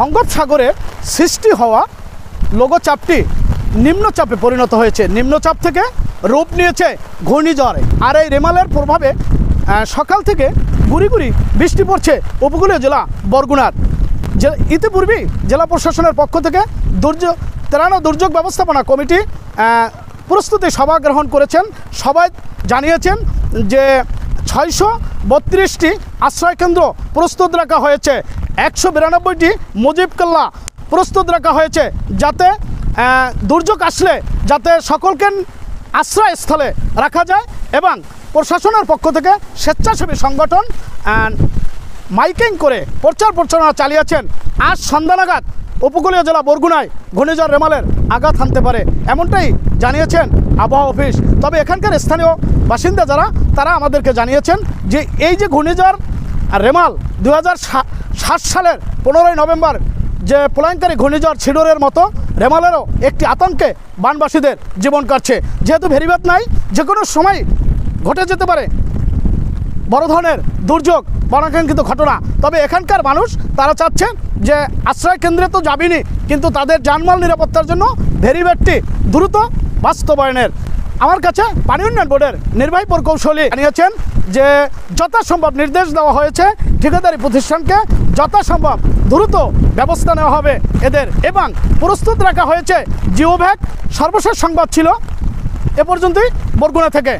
বঙ্গোপসাগরে সৃষ্টি হওয়া লঘুচাপটি নিম্নচাপে পরিণত হয়েছে। নিম্নচাপ থেকে রূপ নিয়েছে ঘূর্ণিঝড়ে। আর এই রেমালের প্রভাবে সকাল থেকে গুড়ি গুড়ি বৃষ্টি পড়ছে উপকূলীয় জেলা বরগুনার। ইতিপূর্বেই জেলা প্রশাসনের পক্ষ থেকে দুর্যোগ ব্যবস্থাপনা কমিটি প্রস্তুতি সভা গ্রহণ করেছেন। সবাই জানিয়েছেন যে 632টি আশ্রয়কেন্দ্র প্রস্তুত রাখা হয়েছে, 192টি মুজিব কেল্লা প্রস্তুত রাখা হয়েছে, যাতে দুর্যোগ আসলে যাতে সকলকে আশ্রয়স্থলে রাখা যায়। এবং প্রশাসনের পক্ষ থেকে স্বেচ্ছাসেবী সংগঠন মাইকিং করে প্রচার প্রচারণা চালিয়েছেন। আজ সন্ধ্যা নাগাদ উপকূলীয় জেলা বরগুনায় ঘূর্ণিঝড় রেমালের আঘাত হানতে পারে, এমনটাই জানিয়েছেন আবহাওয়া অফিস। তবে এখানকার স্থানীয় বাসিন্দা যারা, তারা আমাদেরকে জানিয়েছেন যে এই যে ঘূর্ণিঝড় রেমাল 2007 সালের 15ই নভেম্বর যে প্রলয়ঙ্কারী ঘূর্ণিঝড় ছিডরের মতো রেমালেরও একটি আতঙ্কে বানবাসীদের জীবন কাটছে। যেহেতু ভেরিবাদ নাই, যে কোনো সময় ঘটে যেতে পারে বড় ধরনের দুর্যোগ, অনাকাঙ্ক্ষিত ঘটনা। তবে এখানকার মানুষ তারা চাচ্ছেন যে আশ্রয় কেন্দ্রে তো যাবেনি, কিন্তু তাদের জানমাল নিরাপত্তার জন্য ভেরিবাদটি দ্রুত বাস্তবায়নের। আমার কাছে পানি উন্নয়ন বোর্ডের নির্বাহী প্রকৌশলী জানিয়েছেন যে যথাসম্ভব নির্দেশ দেওয়া হয়েছে ঠিকাদারি প্রতিষ্ঠানকে, যথাসম্ভব দ্রুত ব্যবস্থা নেওয়া হবে এদের, এবং প্রস্তুত রাখা হয়েছে জিওভ্যাক। সর্বশেষ সংবাদ ছিল এ পর্যন্তই বরগুনা থেকে।